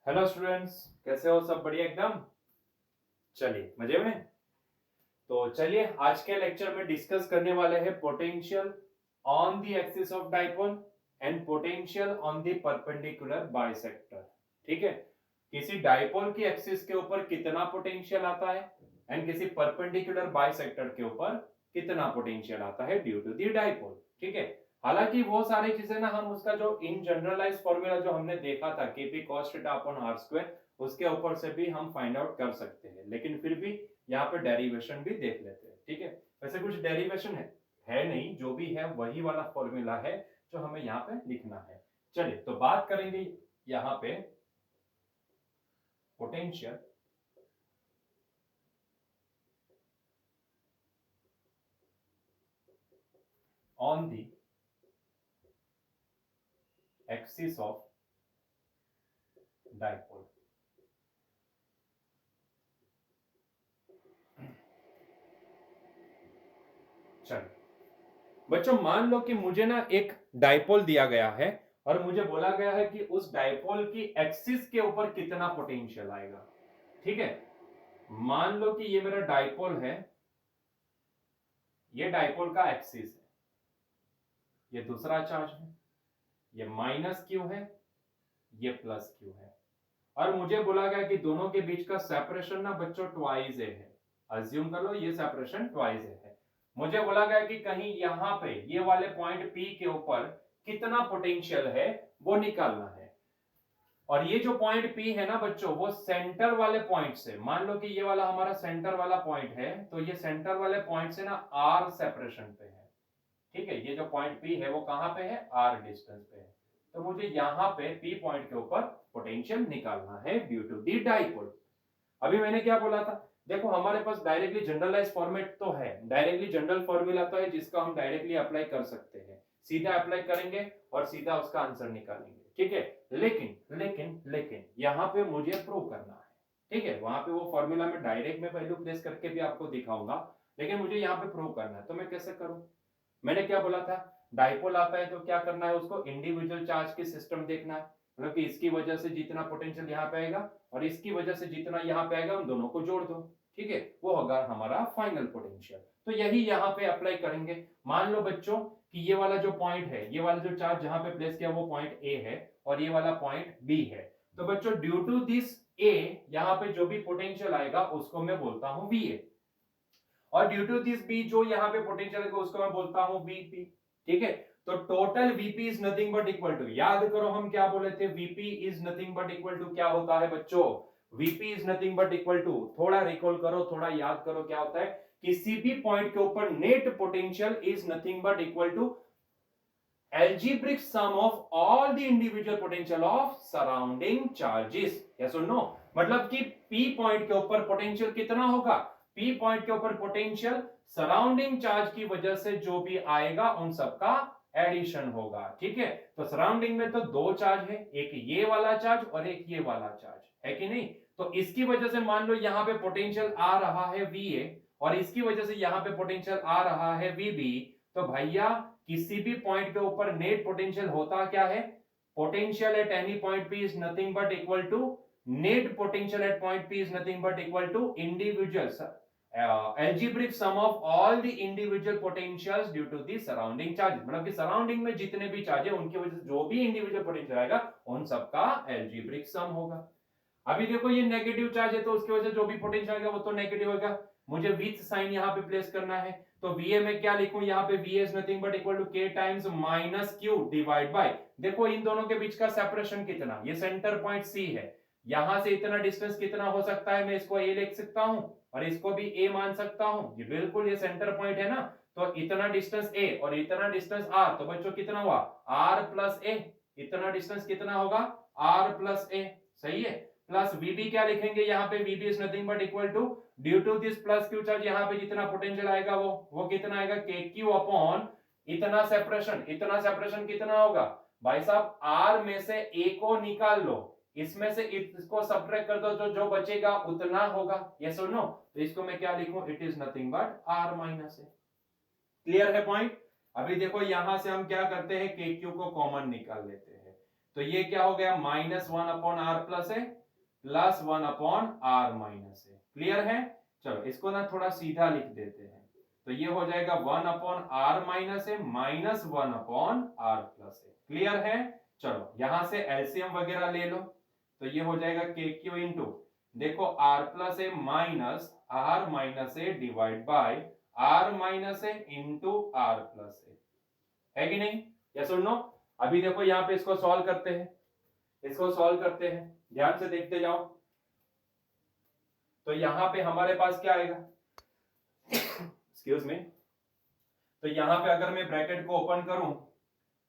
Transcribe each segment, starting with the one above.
Hello students, कैसे हो? सब बढ़िया एकदम। चलिए मजे में। तो चलिए आज के लेक्चर में डिस्कस करने वाले हैं potential on the axis of dipole and potential on the perpendicular bisector. ठीक है, किसी डाइपोल की एक्सिस के ऊपर कितना पोटेंशियल आता है एंड किसी परपेंडिकुलर बाइसेक्टर के ऊपर कितना पोटेंशियल आता है ड्यू टू द डाइपोल। ठीक है, हालांकि वो सारी चीजें ना हम उसका जो इन जनरलाइज फॉर्मूला जो हमने देखा था KP cos theta upon are square, उसके ऊपर से भी हम फाइंड आउट कर सकते हैं, लेकिन फिर भी यहाँ पे डेरिवेशन भी देख लेते हैं। ठीक है, वैसे कुछ डेरिवेशन है नहीं, जो भी है वही वाला फॉर्मूला है जो हमें यहाँ पे लिखना है। चलिए तो बात करेंगे यहाँ पे potential on the axis of dipole. चलिए बच्चों, मान लो कि मुझे ना एक डाइपोल दिया गया है और मुझे बोला गया है कि उस डाइपोल की एक्सिस के ऊपर कितना पोटेंशियल आएगा। ठीक है, मान लो कि ये मेरा डाइपोल है, ये डाइपोल का एक्सिस है, ये दूसरा चार्ज है, ये माइनस क्यू है, ये प्लस क्यू है, और मुझे बोला गया कि दोनों के बीच का सेपरेशन ना बच्चों ट्वाइस ए है। अज्यूम कर लो ये सेपरेशन ट्वाइस ए है। मुझे बोला गया कि कहीं यहां पे ये वाले पॉइंट पी के ऊपर कितना पोटेंशियल है वो निकालना है। और ये जो पॉइंट पी है ना बच्चों, वो सेंटर वाले पॉइंट से, मान लो कि ये वाला हमारा सेंटर वाला पॉइंट है, तो ये सेंटर वाले पॉइंट से ना आर सेपरेशन पे है। ठीक है, ये जो पॉइंट पी है वो कहां पे है? आर डिस्टेंस पे है। तो मुझे यहां पे पी पॉइंट के ऊपर पोटेंशियल निकालना है ड्यू टू दी डाइपोल। अभी मैंने क्या बोला था? देखो हमारे पास डायरेक्टली जनरलाइज फॉर्मेट तो है, डायरेक्टली जनरल फॉर्मूला तो है जिसका हम डायरेक्टली अप्लाई कर सकते हैं, सीधा अप्लाई करेंगे और सीधा उसका आंसर निकालेंगे। ठीक है, लेकिन लेकिन लेकिन यहां पे मुझे प्रूव करना है। ठीक है, वहां पे वो फॉर्मूला में डायरेक्ट में वैल्यू प्लेस करके भी आपको दिखाऊंगा, लेकिन मुझे यहां पे प्रूव करना है। तो मैं कैसे करूं? मैंने क्या बोला था? डाइपोल आता है तो क्या करना है, उसको इंडिविजुअल चार्ज की सिस्टम देखना है, मतलब कि इसकी वजह से जितना पोटेंशियल यहाँ पे आएगा और इसकी वजह से जितना यहाँ पे आएगा, उन दोनों को जोड़ दो। ठीक है, वो होगा हमारा फाइनल पोटेंशियल। तो यही यहाँ पे अप्लाई करेंगे। मान लो बच्चों कि ये वाला जो पॉइंट है, ये वाला जो चार्ज जहां पे प्लेस किया वो पॉइंट ए है और ये वाला पॉइंट बी है। तो बच्चों ड्यू टू दिस ए यहाँ पे जो भी पोटेंशियल आएगा उसको मैं बोलता हूं वी ए, और ड्यू टू दिस बी जो यहाँ पे पोटेंशियल है उसको मैं बोलता हूं वीपी। ठीक है, तो total VP is nothing but equal to, याद करो हम क्या बोले थे, VP is nothing but equal to क्या होता है बच्चों? VP is nothing but equal to, थोड़ा रिकॉल करो, थोड़ा याद करो क्या होता है। किसी भी पॉइंट के ऊपर net potential is nothing but equal to algebraic sum of all the individual potential of surrounding charges। yes or no? मतलब कि P पॉइंट के ऊपर पोटेंशियल कितना होगा? P पॉइंट के ऊपर पोटेंशियल सराउंडिंग चार्ज की वजह से जो भी आएगा उन सबका एडिशन होगा। ठीक है, तो सराउंडिंग में तो दो चार्ज है, एक ये वाला चार्ज और एक ये वाला चार्ज है कि नहीं? तो इसकी वजह से मान लो यहां पे पोटेंशियल आ रहा है VA और इसकी वजह से यहां पे पोटेंशियल आ रहा है VB। तो भैया किसी भी पॉइंट के ऊपर नेट पोटेंशियल होता क्या है? Potential at any point P is nothing but equal to, net potential at point P is nothing but equal to individual algebraic sum of all the individual potentials due to the surrounding charges। मतलब कि surrounding में जितने भी charge है उनकी वजह से जो भी इंडिविजुअल पोटेंशियल आएगा उन सबका algebraic sum होगा। अभी देखो ये नेगेटिव चार्ज है तो उसकी वजह से जो भी पोटेंशियल आएगा वो तो नेगेटिव होगा। मुझे विथ साइन यहाँ पे प्लेस करना है, तो VA में क्या लिखूं? यहाँ पे VA is nothing but equal to K times minus Q divide by, देखो इन दोनों के बीच का सेपरेशन कितना, ये सेंटर पॉइंट C है, यहां से इतना डिस्टेंस कितना हो सकता है? मैं इसको A लिख सकता हूं और इसको भी A मान सकता हूं, ये बिल्कुल ये सेंटर पॉइंट है ना, तो इतना डिस्टेंस A और इतना डिस्टेंस R, तो बच्चों कितना हुआ? R प्लस A, इतना डिस्टेंस कितना होगा? R plus A। सही है, प्लस VB क्या लिखेंगे यहाँ पे? VB is nothing but equal to, due to this plus Q charge यहाँ पे जितना पोटेंशियल आएगा वो कितना आएगा? KQ अपॉन इतना सेपरेशन, इतना सेपरेशन कितना होगा भाई साहब? R में से A को निकाल लो, इसमें से इसको सब्ट्रैक्ट कर दो, जो बचेगा उतना होगा। यस और नो? तो इसको मैं क्या लिखूं? It is nothing but R minus A। Clear है पॉइंट? अभी देखो यहां से हम क्या करते हैं, KQ को कॉमन निकाल लेते हैं। तो ये क्या हो गया, -1/r प्लस ए प्लस 1/r माइनस ए। क्लियर है? चलो इसको ना थोड़ा सीधा लिख देते हैं, तो ये हो जाएगा 1/r माइनस ए माइनस 1/r प्लस ए। क्लियर है? चलो यहां से एलसीएम वगैरह ले लो, तो ये हो जाएगा के क्यू इंटू, देखो r plus A minus r minus a divide by r minus a into r plus a, है कि नहीं? या सुन लो, अभी देखो यहाँ पे इसको सॉल्व करते हैं, इसको सॉल्व करते हैं, ध्यान से देखते जाओ। तो यहां पे हमारे पास क्या आएगा, एक्सक्यूज मी, तो यहां पे अगर मैं ब्रैकेट को ओपन करूं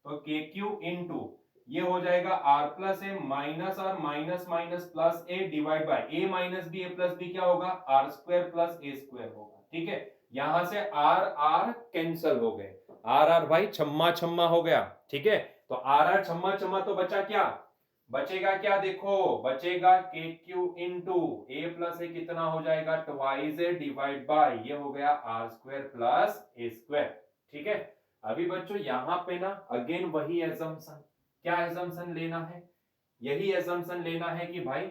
तो के क्यू इंटू ये हो जाएगा R plus A minus R minus minus plus A divide by A minus B, A plus B क्या होगा, R square plus A square होगा। ठीक है, यहां से आर आर कैंसल हो गए, आर आर भाई छम्मा छम्मा हो गया। ठीक है, तो आर आर छम्मा छम्मा, तो बचा क्या, बचेगा क्या, देखो बचेगा के क्यू इंटू ए प्लस ए कितना हो जाएगा, ट्वाइस ए डिवाइड बाय ये हो गया R square plus A square. ठीक है, अभी बच्चों यहां पे ना अगेन वही एजम्पशन, क्या एजम्पशन लेना है, यही एजम्पशन लेना है कि भाई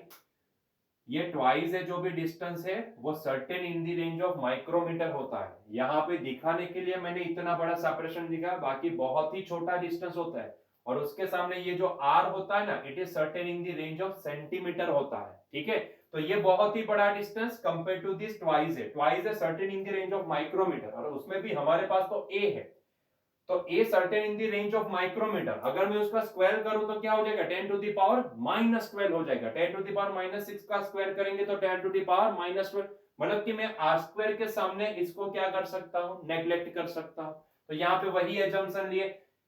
ये ट्वाइस है, जो भी डिस्टेंस है वो certain in the range of micrometre होता है। यहाँ पे दिखाने के लिए मैंने इतना बड़ा सेपरेशन दिखा, बाकी बहुत ही छोटा डिस्टेंस होता है, और उसके सामने ये जो r होता है ना, it is certain in the range of centimetre होता है। ठीक है, तो ये बहुत ही बड़ा distance compare to this twice है, ट्वाइस है certain in the range of micrometre, और उसमें भी हमारे पास तो a है, तो a certain in the range of micrometre, अगर मैं उसका स्क्वायर करूं तो क्या हो जाएगा, 10 टू द पावर -12 हो जाएगा, 10 टू द पावर -6 का स्क्वायर करेंगे तो 10 टू द पावर -12, मतलब कि मैं r स्क्वायर के सामने इसको क्या कर सकता हूं, नेग्लेक्ट कर सकता हूं। तो यहां पे वही एजम्पशन लिए,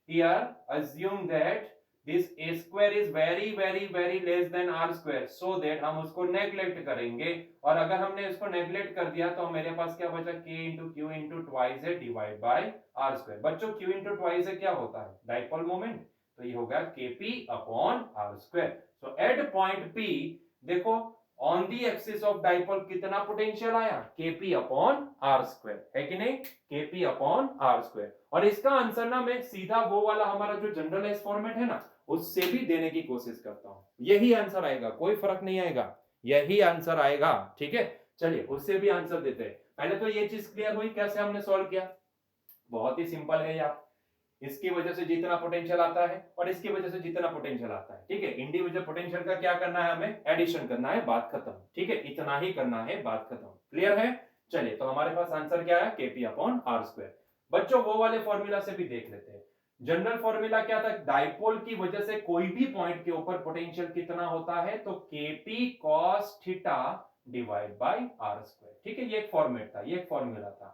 here assume that this a square is very very very less than r square, so that हम उसको नेग्लेक्ट करेंगे, और अगर हमने इसको नेग्लेक्ट कर दिया तो मेरे पास क्या बचा, k into Q into twice है डिवाइड बाय r स्क्वायर। बच्चों q इंटू ट्वाइस है क्या होता है, डाइपोल मोमेंट, तो ये होगा kp अपॉन r स्क्वायर। सो एट पॉइंट p देखो on the axis of dipole कितना पोटेंशियल आया, kp अपॉन r स्क्वायर, है कि नहीं, kp अपॉन r स्क्वायर। और इसका आंसर ना मैं सीधा वो वाला हमारा जो जनरलाइज फॉर्मेट है ना, उससे भी देने की कोशिश करता हूं, यही आंसर आएगा, कोई फर्क नहीं आएगा, यही आंसर आएगा। ठीक है, चलिए उससे भी आंसर देते हैं। पहले तो ये चीज क्लियर हुई कैसे हमने सॉल्व किया, बहुत ही सिंपल है यार, इसकी वजह से जितना पोटेंशियल आता है और इसकी वजह से जितना पोटेंशियल आता है, ठीक है, इंडिविजुअल पोटेंशियल का क्या करना है, हमें एडिशन करना है, बात खत्म। ठीक है, इतना ही करना है, बात खत्म। क्लियर है? चलिए, तो हमारे पास आंसर क्या है, केपी अपॉन आर स्क्वायर। बच्चों वो वाले फॉर्मूला से भी देख लेते हैं, जनरल फॉर्मूला क्या था, डाइपोल की वजह से कोई भी पॉइंट के ऊपर पोटेंशियल कितना होता है, तो KP cos theta divide by are square. ठीक है, ये एक फॉर्मेट था, ये एक फॉर्मूला था,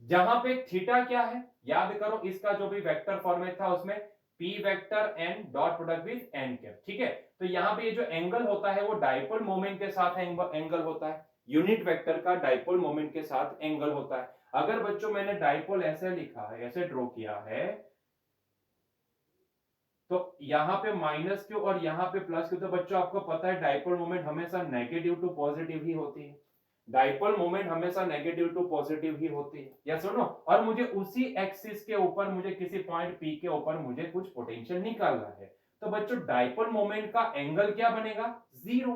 जहां पे थीटा क्या है, याद करो, इसका जो भी वेक्टर फॉर्मेट था उसमें p vector n dot product with n cap. ठीक है, तो यहां पे ये जो एंगल होता है वो डाइपोल मोमेंट के साथ एंगल होता है, यूनिट वेक्टर का डाइपोल मोमेंट के साथ एंगल होता है। अगर बच्चों मैंने डाइपोल ऐसे लिखा है, ऐसे ड्रॉ किया है, तो यहां पे माइनस क्यू और यहां पे प्लस क्यू, तो बच्चों आपको पता है डाइपोल मोमेंट हमेशा नेगेटिव टू पॉजिटिव ही होती है, डाइपोल मोमेंट हमेशा नेगेटिव टू पॉजिटिव ही होती है, या सुनो, और मुझे उसी एक्सिस के ऊपर, मुझे किसी पॉइंट P के ऊपर मुझे कुछ पोटेंशियल निकालना है, तो बच्चों डाइपोल मोमेंट का एंगल क्या बनेगा, जीरो।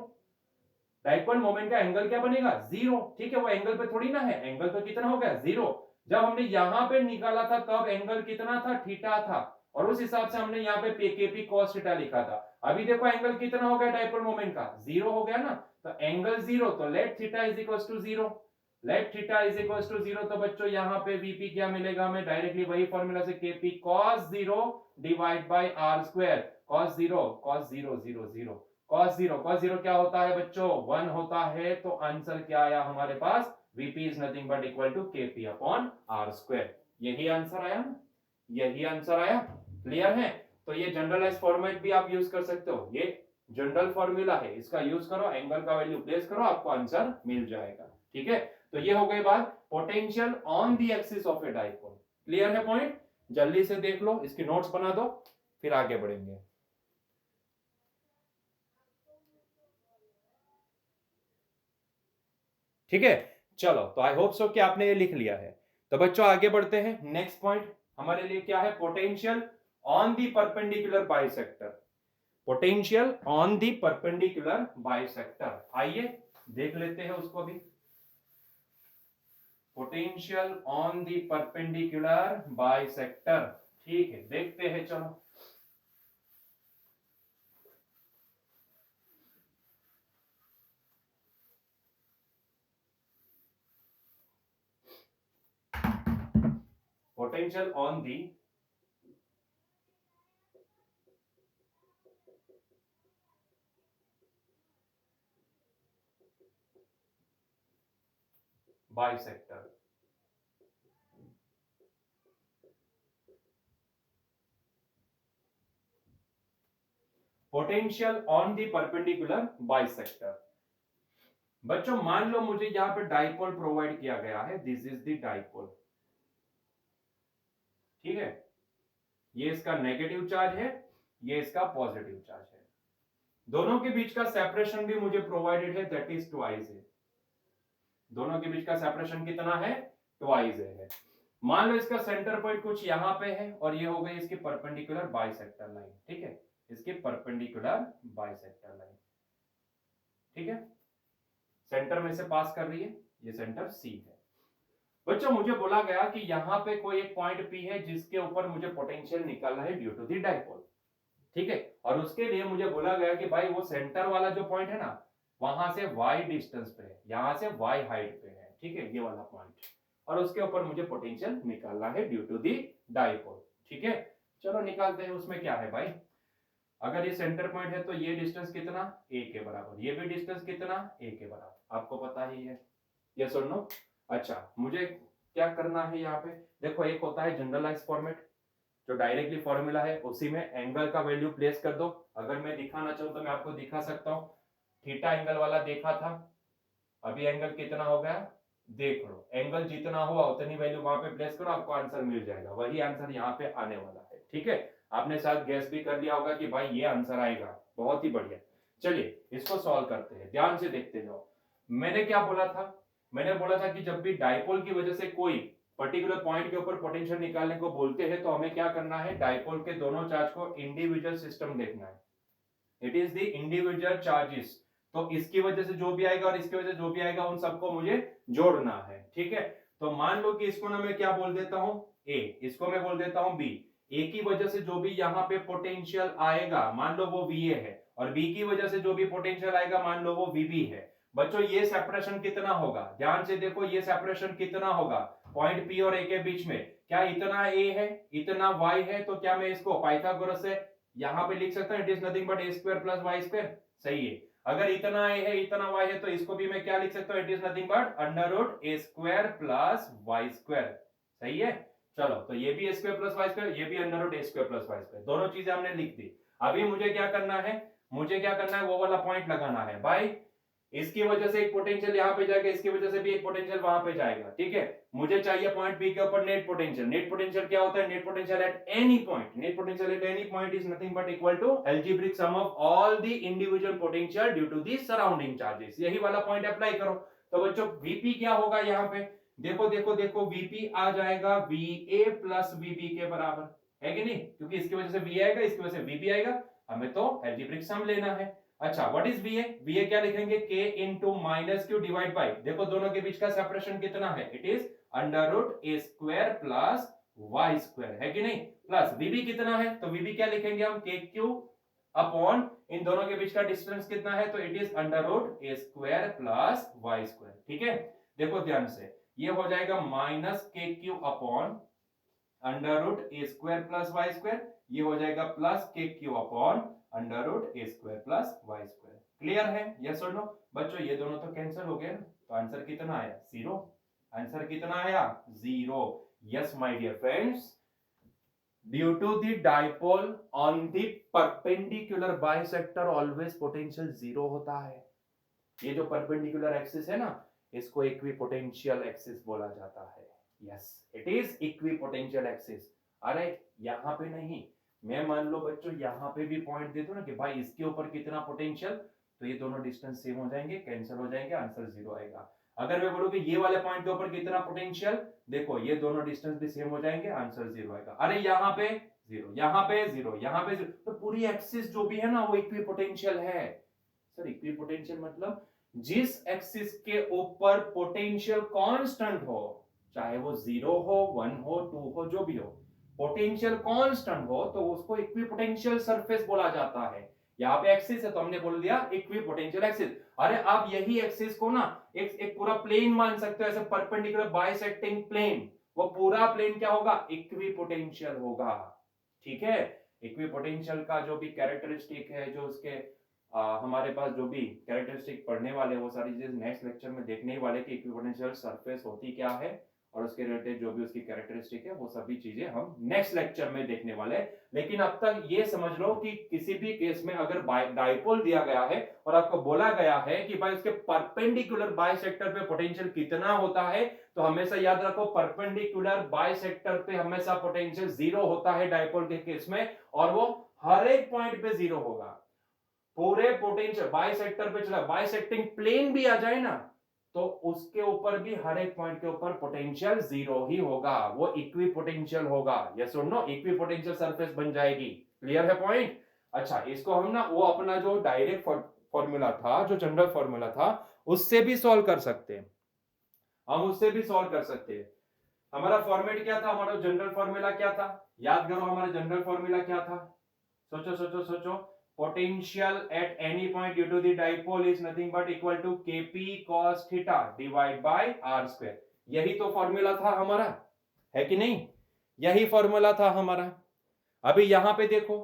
डाइपोल मोमेंट का एंगल क्या बनेगा, जीरो। ठीक है, वो एंगल पे थोड़ी ना है, एंगल तो कितना हो गया, जीरो। जब हमने यहां पे निकाला था तब एंगल कितना था, थीटा था, और उस हिसाब से हमने यहाँ पे केपी कॉस थीटा लिखा था। अभी देखो एंगल कितना हो गया डाइपोल मोमेंट का, जीरो हो गया ना, तो एंगल जीरो, तो let theta is equal to zero, let theta is equal to zero. तो बच्चों यहाँ पे वीपी क्या मिलेगा हमें, डायरेक्टली वही फॉर्मूला से KP cos zero divide by are square, cos zero cos zero zero zero, cos zero क्या होता है बच्चों, 1 होता है, तो आंसर क्या आया हमारे पास, VP is nothing but equal to KP upon are square. यही आंसर आया ना, यही आंसर आया। क्लियर है? तो ये जनरलाइज फॉर्मेट भी आप यूज कर सकते हो, ये जनरल फॉर्मूला है, इसका यूज करो, एंगल का वैल्यू प्लेस करो, आपको आंसर मिल जाएगा। ठीक है, तो ये हो गई बात potential on the axis of a dipole. Clear है पॉइंट? जल्दी से देख लो, इसकी नोट्स बना दो, फिर आगे बढ़ेंगे। ठीक है, चलो, तो आई होप सो कि आपने ये लिख लिया है। तो बच्चों आगे बढ़ते हैं, नेक्स्ट पॉइंट हमारे लिए क्या है, potential on the perpendicular bisector. Potential on the perpendicular bisector. आइए देख लेते हैं उसको भी। Potential on the perpendicular bisector, ठीक है, देखते हैं चलो। Potential on the bisector. Potential on the perpendicular bisector. बच्चों मान लो मुझे यहां पे डाइपोल प्रोवाइड किया गया है, दिस इज द डाइपोल, ठीक है, ये इसका नेगेटिव चार्ज है, ये इसका पॉजिटिव चार्ज है। दोनों के बीच का सेपरेशन भी मुझे प्रोवाइडेड है, दैट इज ट्वाइस है। दोनों के बीच का सेपरेशन कितना है? ट्वाइस है। मान लो इसका सेंटर पॉइंट कुछ यहां पे है और ये हो गई इसकी परपेंडिकुलर बाइसेक्टर लाइन, ठीक है, इसकी परपेंडिकुलर बाइसेक्टर लाइन, ठीक है, सेंटर में से पास कर रही है, ये सेंटर सी है। बच्चों मुझे बोला गया कि यहां पे कोई एक पॉइंट पी है जिसके ऊपर मुझे पोटेंशियल निकालना है ड्यू टू द डाइपोल, ठीक है, और उसके लिए मुझे बोला गया कि भाई वो सेंटर वाला जो पॉइंट है ना, वहां से y डिस्टेंस पे है, यहां से y हाइट पे है, ठीक है, ये वाला पॉइंट, और उसके ऊपर मुझे पोटेंशियल निकालना है ड्यू टू दी डाइपोल, ठीक है। चलो निकालते हैं। उसमें क्या है भाई, अगर ये सेंटर पॉइंट है तो ये डिस्टेंस कितना, a के बराबर, ये भी डिस्टेंस कितना, a के बराबर, आपको पता ही है, यस और नो। अच्छा मुझे क्या करना है यहाँ पे, देखो एक होता है जनरलाइज फॉर्मेट, जो डायरेक्टली फॉर्मूला है उसी में एंगल का वैल्यू प्लेस कर दो। अगर मैं दिखाना चाहूँ तो मैं आपको दिखा सकता हूँ, थीटा एंगल वाला देखा था, अभी एंगल कितना हो गया, देख लो, एंगल जितना हुआ उतनी वैल्यू वहां पे प्लेस करो, आपको आंसर मिल जाएगा, वही आंसर यहाँ पे आने वाला है, ठीक है। आपने शायद गैस भी कर लिया होगा कि भाई ये आंसर आएगा, बहुत ही बढ़िया। चलिए इसको सॉल्व करते हैं, ध्यान से देखते जाओ। मैंने क्या बोला था, मैंने बोला था कि जब भी डाइपोल की वजह से कोई पर्टिकुलर पॉइंट के ऊपर पोटेंशियल निकालने को बोलते हैं तो हमें क्या करना है, डाइपोल के दोनों चार्ज को इंडिविजुअल सिस्टम देखना है, it is the individual charges. तो इसकी वजह से जो भी आएगा और इसकी वजह से जो भी आएगा उन सबको मुझे जोड़ना है, ठीक है। तो मान लो कि इसको ना मैं क्या बोल देता हूं, ए, इसको मैं बोल देता हूं बी। ए की वजह से जो भी यहां पे पोटेंशियल आएगा मान लो वो वी है, और बी की वजह से जो भी पोटेंशियल आएगा मान लो वो वीबी है। बच्चों ये सेपरेशन कितना होगा, ध्यान से देखो, ये सेपरेशन कितना होगा पॉइंट पी और ए के बीच में, क्या इतना ए है, इतना वाई है, तो क्या मैं इसको पाइथागोरस से यहां पे लिख सकता हूं, it is nothing but a square plus y square, सही है। अगर इतना ए है इतना वाई है तो इसको भी मैं क्या लिख सकता हूं, it is nothing but under root a square plus y square, सही है। चलो तो ये भी a square plus y square, ये भी under root a square plus y square, दोनों चीजें हमने लिख दी। अभी मुझे क्या करना है, मुझे क्या करना है, वो वाला पॉइंट लगाना है भाई, इसकी वजह से एक पोटेंशियल यहां पे जाएगा, इसकी वजह से भी एक पोटेंशियल वहां पे जाएगा, ठीक है। मुझे चाहिए पॉइंट बी के ऊपर नेट पोटेंशियल। नेट पोटेंशियल क्या होता है, net potential at any point, net potential at any point is nothing but equal to algebraic sum of all the individual potential due to the surrounding charges. यही वाला point apply करो। तो बच्चों VP क्या होगा यहाँ पे, देखो देखो देखो, वीपी आ जाएगा वीए प्लस वीबी के बराबर, है कि नहीं, क्योंकि इसकी वजह से वी आएगा, इसकी वजह से वीबी आएगा, हमें तो अलजेब्रिक सम लेना है। अच्छा व्हाट इज वीए, वीए क्या लिखेंगे, k into minus q divide by, देखो दोनों के बीच का सेपरेशन कितना है, it is under root a square plus y square, है कि नहीं, प्लस वीबी कितना है, तो वीबी क्या लिखेंगे हम, के क्यू अपॉन इन दोनों के बीच का डिस्टेंस कितना है, तो it is under root a square plus y square, ठीक है। देखो ध्यान से, ये हो जाएगा minus k q upon under root a square plus y square, ये हो जाएगा plus k q upon under root a square plus y square. Clear है, यस और नो। बच्चों ये दोनों तो कैंसिल हो गए ना, तो आंसर कितना आया, जीरो। आंसर कितना आया, zero. Yes my dear friends, due to the dipole on the perpendicular bisector always potential zero होता है। ये जो परपेंडिकुलर एक्सिस है ना, इसको इक्विपोटेंशियल एक्सिस बोला जाता है। Yes it is equipotential axis. अरे यहां पे नहीं, मैं मान लो बच्चों यहां पे भी पॉइंट दे दूं ना कि भाई इसके ऊपर कितना पोटेंशियल, तो ये दोनों डिस्टेंस सेम हो जाएंगे, कैंसिल हो जाएंगे, आंसर जीरो आएगा। अगर मैं बोलूं कि ये वाले पॉइंट के ऊपर कितना पोटेंशियल, देखो ये दोनों डिस्टेंस भी सेम हो जाएंगे, आंसर जीरो आएगा। अरे यहाँ पे जीरो, यहाँ पे जीरो, यहाँ पे जीरो, तो पूरी एक्सिस जो भी है ना वो इक्विपोटेंशियल है। सर इक्विपोटेंशियल मतलब जिस एक्सिस के ऊपर पोटेंशियल कांस्टेंट हो, चाहे वो 0 हो, 1 हो, 2 हो, जो भी हो, पोटेंशियल कांस्टेंट हो तो उसको इक्विपोटेंशियल सरफेस बोला जाता है। यहाँ पे एक्सिस है तो हमने बोल दिया इक्विपोटेंशियल एक्सिस। अरे आप यही एक्सिस को ना एक पूरा प्लेन मान सकते हो, ऐसे परपेंडिकुलर बाइसेक्टिंग प्लेन, वो पूरा प्लेन क्या होगा, इक्विपोटेंशियल होगा। ठीक है, इक्विपोटेंशियल का जो भी कैरेक्टरिस्टिक है, जो उसके हमारे पास जो भी कैरेक्टरिस्टिक पढ़ने वाले, वो सारी चीजें नेक्स्ट लेक्चर में देखने ही वाले कि इक्विपोटेंशियल सरफेस होती क्या है और उसके रिलेटेड जो भी उसकी कैरेक्टरिस्टिक है, वो सभी चीजें हम नेक्स्ट लेक्चर में देखने वाले हैं। लेकिन अब तक ये समझ लो कि किसी भी केस में अगर डाइपोल दिया गया है और आपको बोला गया है कि भाई उसके परपेंडिकुलर बाइसेक्टर पे पोटेंशियल कितना होता है, तो हमेशा याद रखो परपेंडिकुलर बाइसेक्टर पे हमेशा पोटेंशियल जीरो होता है डाइपोल के केस में, और वो हर एक पॉइंट पे जीरो होगा। पूरे पोटेंशियल बाइसेक्टर पे चला, बाइसेक्टिंग प्लेन भी आ जाए ना तो उसके ऊपर भी हर एक पॉइंट के ऊपर पोटेंशियल जीरो ही होगा, वो इक्विपोटेंशियल होगा। यस और नो, इक्विपोटेंशियल सरफेस बन जाएगी। क्लियर है पॉइंट? अच्छा, इसको हम ना वो अपना जो डायरेक्ट फॉर्मूला था, जो जनरल फॉर्मूला था, उससे भी सॉल्व कर सकते हैं, हम उससे भी सॉल्व कर सकते हैं। हमारा फॉर्मेट क्या था, हमारा जनरल फॉर्मूला क्या था, याद करो हमारा जनरल फॉर्मूला क्या था, सोचो सोचो सोचो। Potential at any point due to the dipole is nothing but equal to Kp cos theta divide by r square. यही तो फॉर्मूला था हमारा, है कि नहीं? यही फॉर्मूला था हमारा। अभी यहां पे देखो,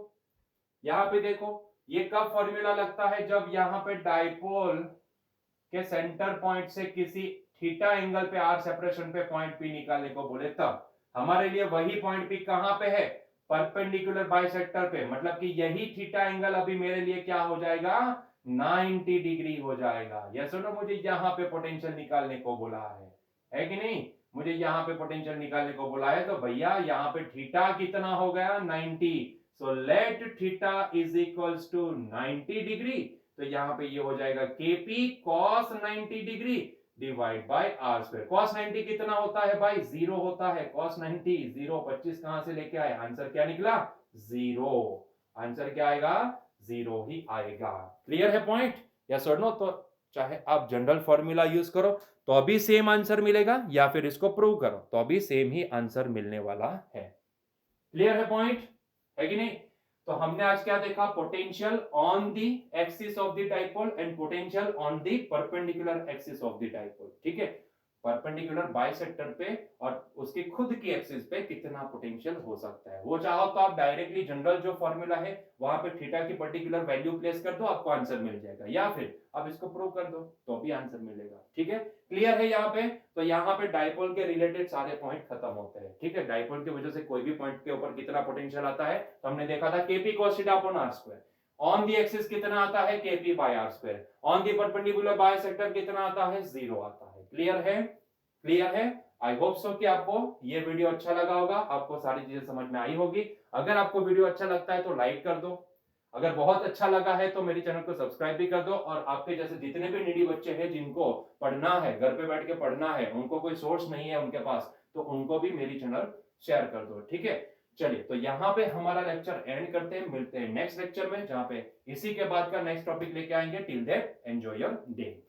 यहां पे देखो, ये कब फॉर्मूला लगता है, जब यहां पे डाइपोल के सेंटर पॉइंट से किसी थीटा एंगल पे r सेपरेशन पे पॉइंट P निकालने को बोले, तब हमारे लिए वही पॉइंट P कहां पे है, परपेंडिकुलर बाइसेक्टर पे। मतलब कि यही थीटा एंगल अभी मेरे लिए क्या हो जाएगा, 90 डिग्री हो जाएगा। यस सुनो, मुझे यहां पे पोटेंशियल निकालने को बोला है कि नहीं? मुझे यहां पे पोटेंशियल निकालने को बोला है, तो भैया यहां पे थीटा कितना हो गया, 90। So let theta is equals to 90 degree, तो यहां पे ये हो जाएगा Kp cos 90 degree divide by r square. cos 90 कितना होता है भाई, जीरो होता है। cos 90 जीरो, 25 कहां से लेके आए, आंसर क्या निकला, जीरो। आंसर क्या आएगा, जीरो ही आएगा। क्लियर है पॉइंट? यस और नो? तो चाहे आप जनरल फॉर्मूला यूज करो तो अभी सेम आंसर मिलेगा, या फिर इसको प्रूव करो तो अभी सेम ही आंसर मिलने वाला है। क्लियर है पॉइंट, है कि नहीं? तो हमने आज क्या देखा, potential on the axis of the dipole and potential on the perpendicular axis of the dipole. ठीक है, परपेंडिकुलर बाइसेक्टर पे और उसकी खुद की एक्सिस पे कितना पोटेंशियल हो सकता है। वो चाहो तो आप डायरेक्टली जनरल जो फॉर्मूला है वहां पे थीटा की पर्टिकुलर वैल्यू प्लेस कर दो, आपको आंसर मिल जाएगा, या फिर आप इसको प्रूव कर दो तो भी आंसर मिलेगा। ठीक है, क्लियर है यहाँ पे? तो यहाँ पे डाइपोल के रिलेटेड सारे पॉइंट खत्म होते हैं। ठीक है, डाइपोल की वजह से कोई भी पॉइंट के ऊपर कितना पोटेंशियल आता है, तो हमने देखा था Kp cos theta upon r square. On the axis कितना आता है, Kp by r square. On the perpendicular bisector कितना आता है, जीरो आता है। क्लियर है? क्लियर है? आई होप सो कि आपको ये वीडियो अच्छा लगा होगा, आपको सारी चीजें समझ में आई होगी। अगर आपको वीडियो अच्छा लगता है तो लाइक कर दो, अगर बहुत अच्छा लगा है तो मेरे चैनल को सब्सक्राइब भी कर दो, और आपके जैसे जितने भी नीडी बच्चे हैं जिनको पढ़ना है, घर पे बैठ के पढ़ना है, उनको कोई सोर्स नहीं है उनके पास, तो उनको भी मेरी चैनल शेयर कर दो। ठीक है, चलिए तो यहाँ पे हमारा लेक्चर एंड करते हैं, मिलते हैं नेक्स्ट लेक्चर में, जहां पे इसी के बाद का नेक्स्ट टॉपिक लेके आएंगे। Till then enjoy your day.